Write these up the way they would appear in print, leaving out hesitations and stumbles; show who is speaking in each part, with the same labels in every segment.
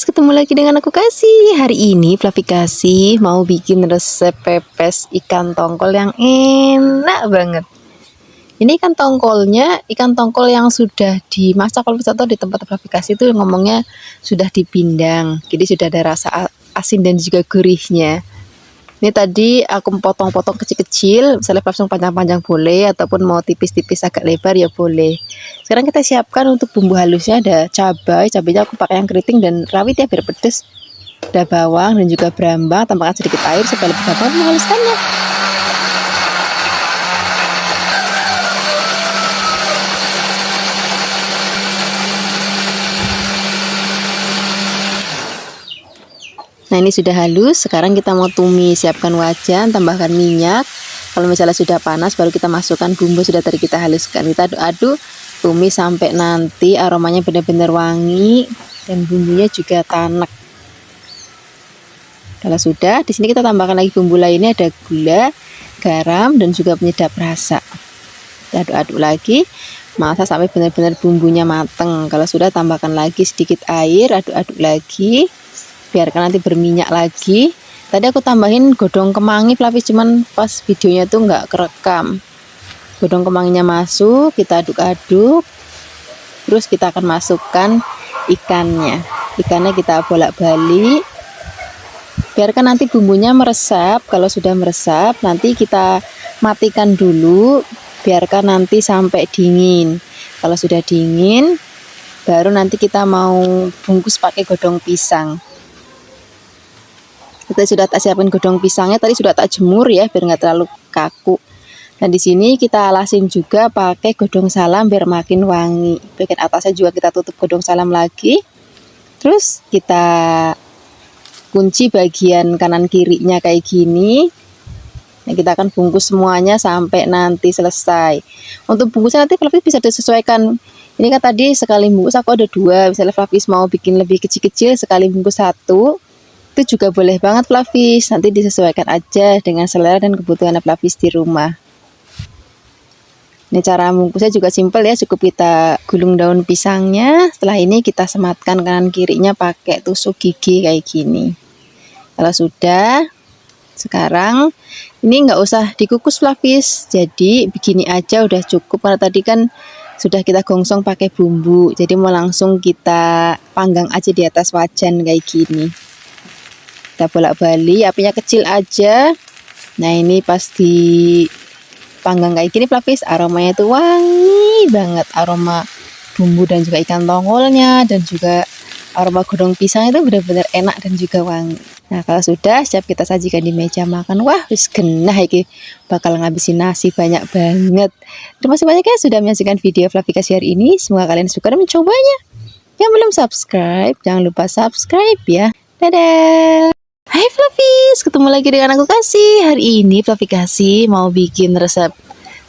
Speaker 1: ketemu lagi dengan aku Kasih. Hari ini Fluffy Kasih mau bikin resep pepes ikan tongkol yang enak banget. Ini ikan tongkolnya, ikan tongkol yang sudah dimasak. Kalau atau di tempat Fluffy Kasih itu ngomongnya sudah dipindang. Jadi sudah ada rasa asin dan juga gurihnya. Ini tadi aku potong-potong kecil-kecil, misalnya langsung panjang-panjang boleh, ataupun mau tipis-tipis agak lebar ya boleh. Sekarang kita siapkan untuk bumbu halusnya, ada cabai, cabainya aku pakai yang keriting dan rawit ya biar pedes. Ada bawang dan juga berambang, tambahkan sedikit air supaya lebih gampang menghaluskannya. Nah ini sudah halus, sekarang kita mau tumis. Siapkan wajan, tambahkan minyak. Kalau misalnya sudah panas baru kita masukkan bumbu sudah tadi kita haluskan. Kita aduk-aduk, tumis sampai nanti aromanya benar-benar wangi dan bumbunya juga tanek. Kalau sudah, di sini kita tambahkan lagi bumbu lainnya, ada gula, garam dan juga penyedap rasa. Kita aduk-aduk lagi, masak sampai benar-benar bumbunya mateng. Kalau sudah, tambahkan lagi sedikit air, aduk-aduk lagi. Biarkan nanti berminyak lagi. Tadi aku tambahin godong kemangi Fluffy, cuman pas videonya tuh nggak kerekam. Godong kemanginya masuk, kita aduk-aduk. Terus kita akan masukkan ikannya. Ikannya kita bolak-balik. Biarkan nanti bumbunya meresap. Kalau sudah meresap, nanti kita matikan dulu. Biarkan nanti sampai dingin. Kalau sudah dingin, baru nanti kita mau bungkus pakai godong pisang. Kita sudah tak siapin godong pisangnya, tadi sudah tak jemur ya biar nggak terlalu kaku. Dan di sini kita alasin juga pakai godong salam biar makin wangi. Bagian atasnya juga kita tutup godong salam lagi. Terus kita kunci bagian kanan kirinya kayak gini. Nah, kita akan bungkus semuanya sampai nanti selesai. Untuk bungkusnya nanti Fluffy bisa disesuaikan. Ini kan tadi sekali bungkus aku ada 2. Misalnya Fluffy mau bikin lebih kecil-kecil, sekali bungkus 1. Itu juga boleh banget Fluffy, nanti disesuaikan aja dengan selera dan kebutuhan Fluffy di rumah. Ini cara bungkusnya juga simpel ya, cukup kita gulung daun pisangnya. Setelah ini kita sematkan kanan kirinya pakai tusuk gigi kayak gini. Kalau sudah, sekarang ini nggak usah dikukus Fluffy, jadi begini aja udah cukup karena tadi kan sudah kita gongsong pakai bumbu, jadi mau langsung kita panggang aja di atas wajan kayak gini. Kita bolak-balik, apinya kecil aja. Nah ini pas dipanggang kayak gini Fluffy, aromanya itu wangi banget. Aroma bumbu dan juga ikan tongkolnya dan juga aroma godong pisang itu benar-benar enak dan juga wangi. Nah kalau sudah siap kita sajikan di meja makan. Wah wis genah iki, bakal ngabisin nasi banyak banget. Terima kasih banyak ya sudah menyaksikan video Fluffy Kasih hari ini. Semoga kalian suka dan mencobanya. Yang belum subscribe jangan lupa subscribe ya. Dadah. Hai Fluffy, ketemu lagi dengan aku Kasih. Hari ini Fluffy Kasih mau bikin resep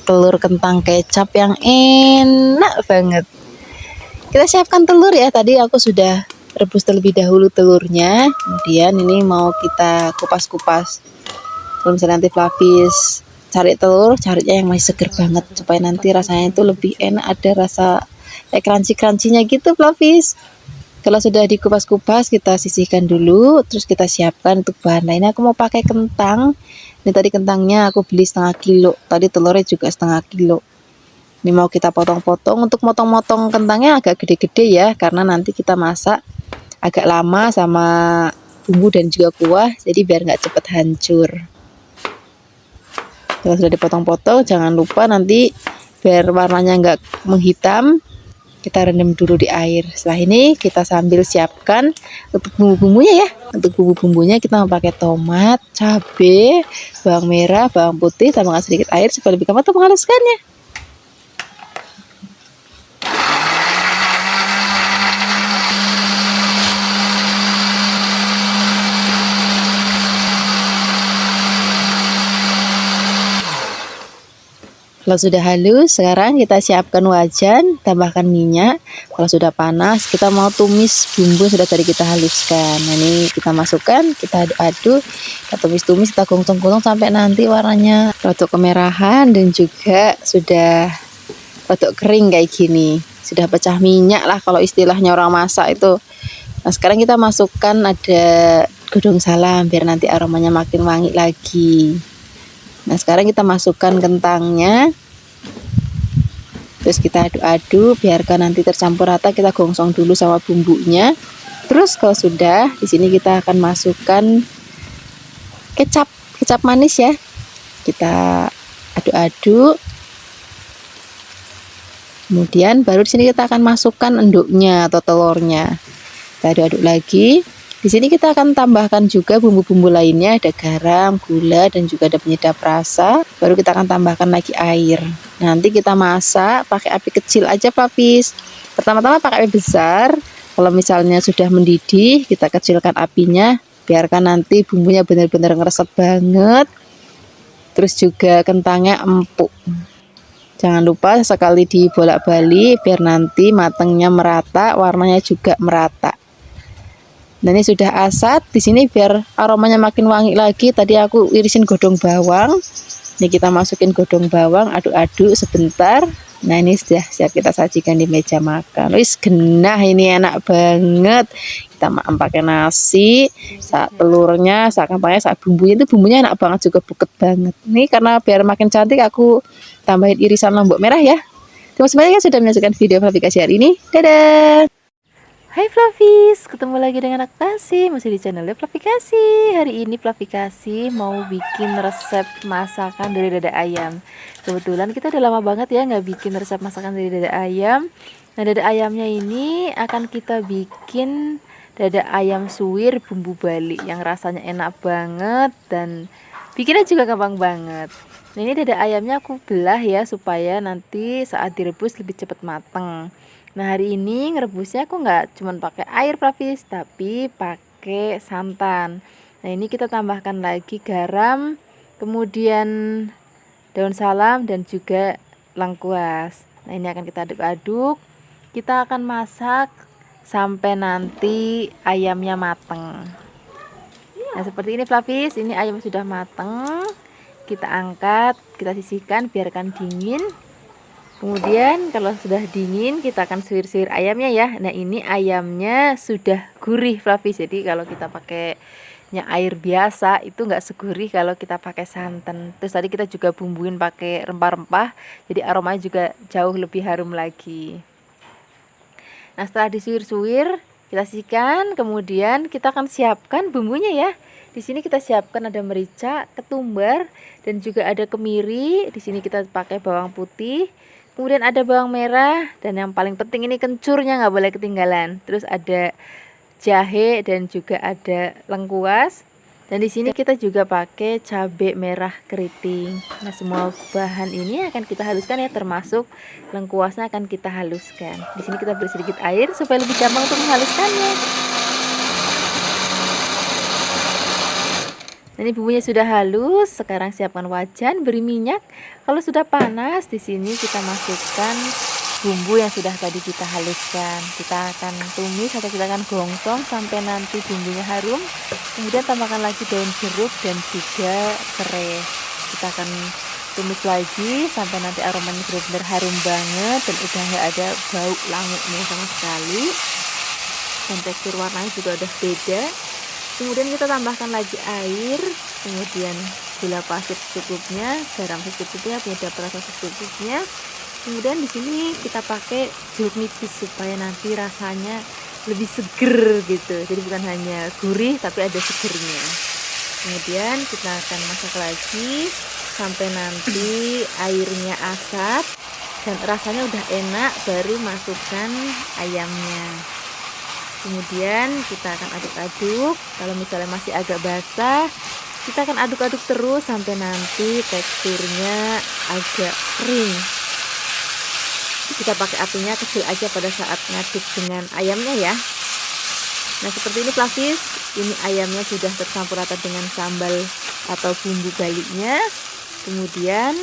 Speaker 1: telur kentang kecap yang enak banget. Kita siapkan telur ya. Tadi aku sudah rebus terlebih dahulu telurnya. Kemudian ini mau kita kupas-kupas. Kalau misalnya nanti Fluffy cari telur, carinya yang masih seger banget supaya nanti rasanya itu lebih enak, ada rasa crunchy-crunchy-nya gitu Fluffy. Kalau sudah dikupas-kupas kita sisihkan dulu, terus kita siapkan untuk bahan lainnya. Aku mau pakai kentang. Ini tadi kentangnya aku beli setengah kilo, tadi telurnya juga setengah kilo. Ini mau kita potong-potong. Untuk motong-motong kentangnya agak gede-gede ya, karena nanti kita masak agak lama sama bumbu dan juga kuah, jadi biar nggak cepet hancur. Kalau sudah dipotong-potong, jangan lupa nanti biar warnanya nggak menghitam, kita rendam dulu di air. Setelah ini kita sambil siapkan untuk bumbu-bumbunya ya. Untuk bumbu-bumbunya kita mau pakai tomat, cabai, bawang merah, bawang putih, tambahkan sedikit air supaya lebih gampang untuk menghaluskannya. Kalau sudah halus, sekarang kita siapkan wajan, tambahkan minyak. Kalau sudah panas, kita mau tumis bumbu sudah tadi kita haluskan. Nah, ini kita masukkan, kita aduk-aduk, kita tumis-tumis, kita gosong-gosong sampai nanti warnanya rada kemerahan dan juga sudah rada kering kayak gini. Sudah pecah minyak lah kalau istilahnya orang masak itu. Nah, sekarang kita masukkan ada godong salam biar nanti aromanya makin wangi lagi. Nah, sekarang kita masukkan kentangnya. Terus kita aduk-aduk, biarkan nanti tercampur rata, kita gongsong dulu sama bumbunya. Terus kalau sudah, di sini kita akan masukkan kecap manis ya. Kita aduk-aduk. Kemudian baru di sini kita akan masukkan enduknya atau telurnya. Kita aduk-aduk lagi. Di sini kita akan tambahkan juga bumbu-bumbu lainnya, ada garam, gula, dan juga ada penyedap rasa. Baru kita akan tambahkan lagi air. Nanti kita masak pakai api kecil aja, Papis. Pertama-tama pakai api besar. Kalau misalnya sudah mendidih, kita kecilkan apinya. Biarkan nanti bumbunya benar-benar ngeresep banget. Terus juga kentangnya empuk. Jangan lupa sekali dibolak-balik biar nanti matangnya merata, warnanya juga merata. Nah, ini sudah asat. Di sini biar aromanya makin wangi lagi. Tadi aku irisin godong bawang. Ini kita masukin godong bawang, aduk-aduk sebentar. Nah, ini sudah siap kita sajikan di meja makan. Wis genah, ini enak banget. Kita makan pakai nasi, saat telurnya, saat kentangnya, saat bumbunya itu bumbunya enak banget juga, buket banget. Ini karena biar makin cantik aku tambahin irisan lombok merah ya. Terima kasih banyak ya sudah menyaksikan video aplikasi hari ini. Dadah.
Speaker 2: Hai Flavis, ketemu lagi dengan Aktasi, masih di channel Flavikasi. Hari ini Flavikasi mau bikin resep masakan dari dada ayam. Kebetulan kita udah lama banget ya nggak bikin resep masakan dari dada ayam. Nah, dada ayamnya ini akan kita bikin dada ayam suwir bumbu Bali yang rasanya enak banget dan bikinnya juga gampang banget. Nah, ini dada ayamnya aku belah ya supaya nanti saat direbus lebih cepat mateng. Nah, hari ini ngerebusnya aku nggak cuma pakai air Flavis, tapi pakai santan. Nah, ini kita tambahkan lagi garam, kemudian daun salam dan juga lengkuas. Nah, ini akan kita aduk-aduk. Kita akan masak sampai nanti ayamnya mateng. Nah, seperti ini Flavis, ini ayam sudah mateng. Kita angkat, kita sisihkan, biarkan dingin. Kemudian kalau sudah dingin kita akan suwir-suwir ayamnya ya. Nah, ini ayamnya sudah gurih Flavis. Jadi kalau kita pakainya air biasa itu nggak segurih kalau kita pakai santan. Terus tadi kita juga bumbuin pakai rempah-rempah, jadi aromanya juga jauh lebih harum lagi. Nah, setelah disuwir-suwir kita sisihkan, kemudian kita akan siapkan bumbunya ya. Di sini kita siapkan ada merica, ketumbar, dan juga ada kemiri. Di sini kita pakai bawang putih. Kemudian ada bawang merah dan yang paling penting ini kencurnya nggak boleh ketinggalan. Terus ada jahe dan juga ada lengkuas. Dan di sini kita juga pakai cabai merah keriting. Nah, semua bahan ini akan kita haluskan ya, termasuk lengkuasnya akan kita haluskan. Di sini kita beri sedikit air supaya lebih gampang untuk menghaluskannya. Nah, ini bumbunya sudah halus. Sekarang siapkan wajan, beri minyak. Kalau sudah panas, di sini kita masukkan bumbu yang sudah tadi kita haluskan. Kita akan tumis atau kita akan gongsong sampai nanti bumbunya harum. Kemudian tambahkan lagi daun jeruk dan juga serai. Kita akan tumis lagi sampai nanti aromanya benar-benar harum banget dan udah nggak ada bau languknya sama sekali. Dan tekstur warnanya juga udah beda. Kemudian kita tambahkan lagi air, kemudian gula pasir secukupnya, garam secukupnya, penyedap rasa secukupnya. Kemudian di sini kita pakai jeruk nipis supaya nanti rasanya lebih seger gitu. Jadi bukan hanya gurih tapi ada segernya. Kemudian kita akan masak lagi sampai nanti airnya asap dan rasanya udah enak, baru masukkan ayamnya. Kemudian kita akan aduk-aduk. Kalau misalnya masih agak basah, kita akan aduk-aduk terus sampai nanti teksturnya agak kering. Kita pakai apinya kecil aja pada saat ngaduk dengan ayamnya ya. Nah, seperti ini Flavis. Ini ayamnya sudah tercampur rata dengan sambal atau bumbu Balinya. Kemudian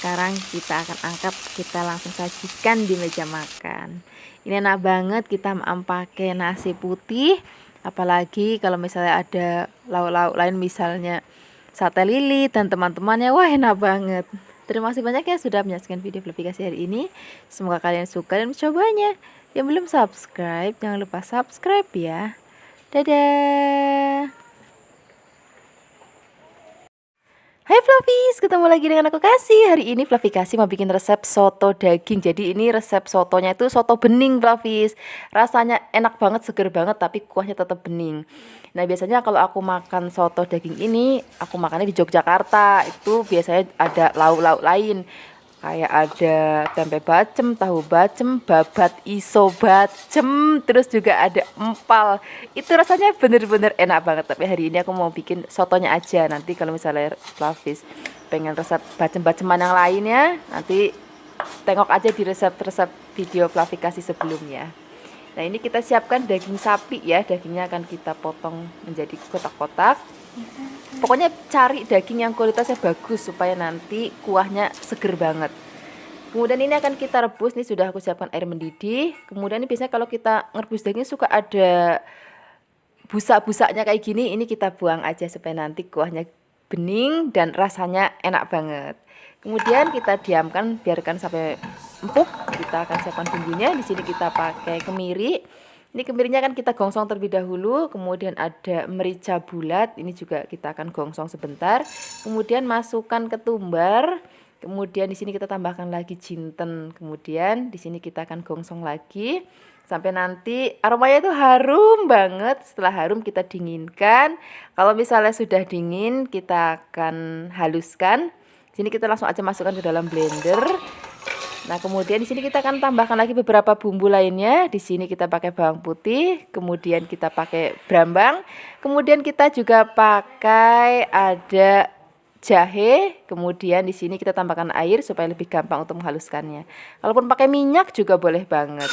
Speaker 2: sekarang kita akan angkat, kita langsung sajikan di meja makan. Ini enak banget kita pakai nasi putih, apalagi kalau misalnya ada lauk-lauk lain misalnya sate lilit dan teman-temannya, wah enak banget. Terima kasih banyak ya sudah menyaksikan video Fluffy Kasih hari ini. Semoga kalian suka dan mencobanya. Yang belum subscribe, jangan lupa subscribe ya. Dadah. Hai Fluffies, ketemu lagi dengan aku Kasih. Hari ini Fluffy Kasih mau bikin resep soto daging. Jadi ini resep sotonya itu soto bening Fluffies. Rasanya enak banget, seger banget, tapi kuahnya tetap bening. Nah biasanya kalau aku makan soto daging ini, aku makannya di Yogyakarta. Itu biasanya ada lauk-lauk lain. Kayak ada tempe bacem, tahu bacem, babat iso bacem, terus juga ada empal. Itu rasanya bener-bener enak banget. Tapi hari ini aku mau bikin sotonya aja. Nanti kalau misalnya Fluffies pengen resep bacem-baceman yang lainnya, nanti tengok aja di resep-resep video Fluffy Kasih sebelumnya. Nah ini kita siapkan daging sapi ya. Dagingnya akan kita potong menjadi kotak-kotak. Pokoknya cari daging yang kualitasnya bagus supaya nanti kuahnya seger banget. Kemudian ini akan kita rebus. Nih sudah aku siapkan air mendidih. Kemudian ini biasanya kalau kita ngerebus daging suka ada busak-busaknya kayak gini. Ini kita buang aja supaya nanti kuahnya bening dan rasanya enak banget. Kemudian kita diamkan, biarkan sampai empuk. Kita akan siapkan bumbunya. Di sini kita pakai kemiri. Ini kemirinya akan kita gongsong terlebih dahulu, kemudian ada merica bulat, ini juga kita akan gongsong sebentar. Kemudian masukkan ketumbar, kemudian di sini kita tambahkan lagi jinten, kemudian di sini kita akan gongsong lagi sampai nanti aromanya itu harum banget. Setelah harum kita dinginkan. Kalau misalnya sudah dingin, kita akan haluskan. Di sini kita langsung aja masukkan ke dalam blender. Nah, kemudian di sini kita akan tambahkan lagi beberapa bumbu lainnya. Di sini kita pakai bawang putih, kemudian kita pakai brambang, kemudian kita juga pakai ada jahe, kemudian di sini kita tambahkan air supaya lebih gampang untuk menghaluskannya. Kalaupun pakai minyak juga boleh banget.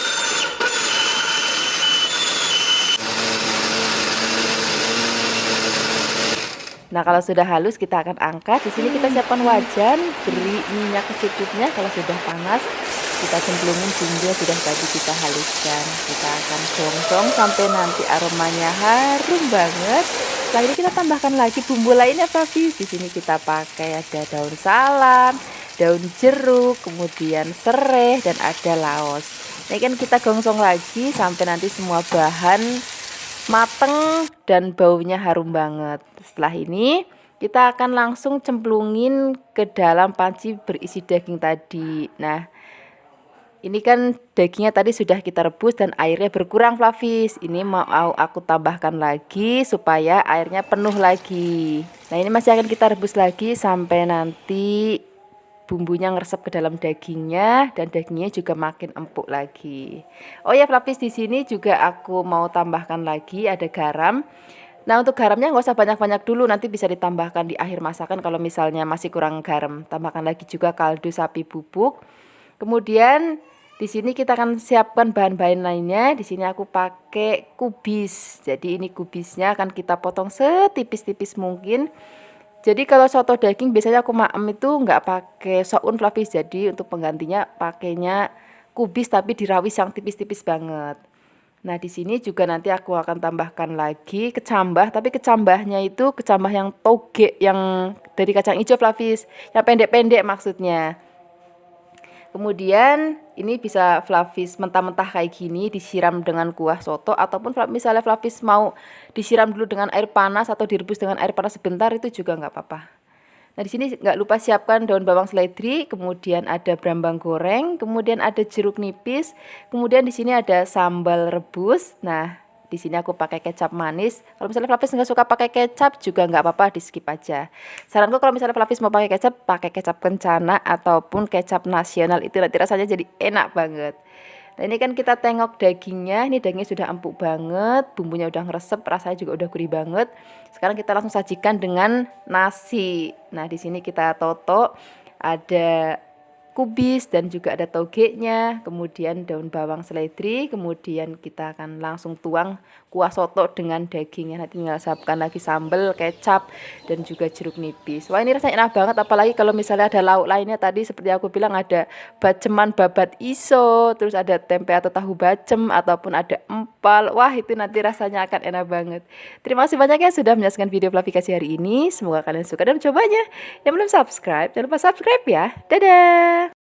Speaker 2: Nah, kalau sudah halus kita akan angkat. Di sini kita siapkan wajan, beri minyak secukupnya. Kalau sudah panas, kita cemplungin bumbu yang sudah tadi kita haluskan. Kita akan gongsong sampai nanti aromanya harum banget. Setelah ini kita tambahkan lagi bumbu lainnya, Fluffies. Di sini kita pakai ada daun salam, daun jeruk, kemudian serai dan ada laos. Ini kan kita gongsong lagi sampai nanti semua bahan mateng dan baunya harum banget. Setelah ini kita akan langsung cemplungin ke dalam panci berisi daging tadi. Nah, ini kan dagingnya tadi sudah kita rebus dan airnya berkurang, Fluffies. Ini mau aku tambahkan lagi supaya airnya penuh lagi. Nah, ini masih akan kita rebus lagi sampai nanti bumbunya ngeresep ke dalam dagingnya dan dagingnya juga makin empuk lagi. Oh ya Fluffies, di sini juga aku mau tambahkan lagi ada garam. Nah untuk garamnya nggak usah banyak-banyak dulu, nanti bisa ditambahkan di akhir masakan kalau misalnya masih kurang garam. Tambahkan lagi juga kaldu sapi bubuk. Kemudian di sini kita akan siapkan bahan-bahan lainnya. Di sini aku pakai kubis. Jadi ini kubisnya akan kita potong setipis-tipis mungkin. Jadi kalau soto daging biasanya aku maem itu nggak pakai soun, Fluffies. Jadi untuk penggantinya pakainya kubis tapi dirawis yang tipis-tipis banget. Nah di sini juga nanti aku akan tambahkan lagi kecambah, tapi kecambahnya itu kecambah yang toge yang dari kacang hijau, Fluffies, yang pendek-pendek maksudnya. Kemudian ini bisa Fluffies mentah-mentah kayak gini disiram dengan kuah soto, ataupun misalnya Fluffies mau disiram dulu dengan air panas atau direbus dengan air panas sebentar, itu juga nggak apa-apa. Nah di sini nggak lupa siapkan daun bawang seledri, kemudian ada brambang goreng, kemudian ada jeruk nipis, kemudian di sini ada sambal rebus. Nah di sini aku pakai kecap manis. Kalau misalnya Fluffies nggak suka pakai kecap juga nggak apa-apa, di skip aja. Saranku kalau misalnya Fluffies mau pakai kecap kencana ataupun kecap nasional, itu nanti rasanya jadi enak banget. Nah ini kan kita tengok dagingnya, ini dagingnya sudah empuk banget, bumbunya udah ngeresep, rasanya juga udah gurih banget. Sekarang kita langsung sajikan dengan nasi. Nah di sini kita toto, ada kubis dan juga ada togenya, kemudian daun bawang seledri, kemudian kita akan langsung tuang kuah soto dengan dagingnya. Nanti tinggal siapkan lagi sambal, kecap, dan juga jeruk nipis. Wah, ini rasanya enak banget, apalagi kalau misalnya ada lauk lainnya tadi seperti aku bilang ada baceman babat iso, terus ada tempe atau tahu bacem, ataupun ada empal. Wah, itu nanti rasanya akan enak banget. Terima kasih banyak ya sudah menyaksikan video Flavikasi hari ini. Semoga kalian suka dan mencobanya. Yang belum subscribe, jangan lupa subscribe ya. Dadah!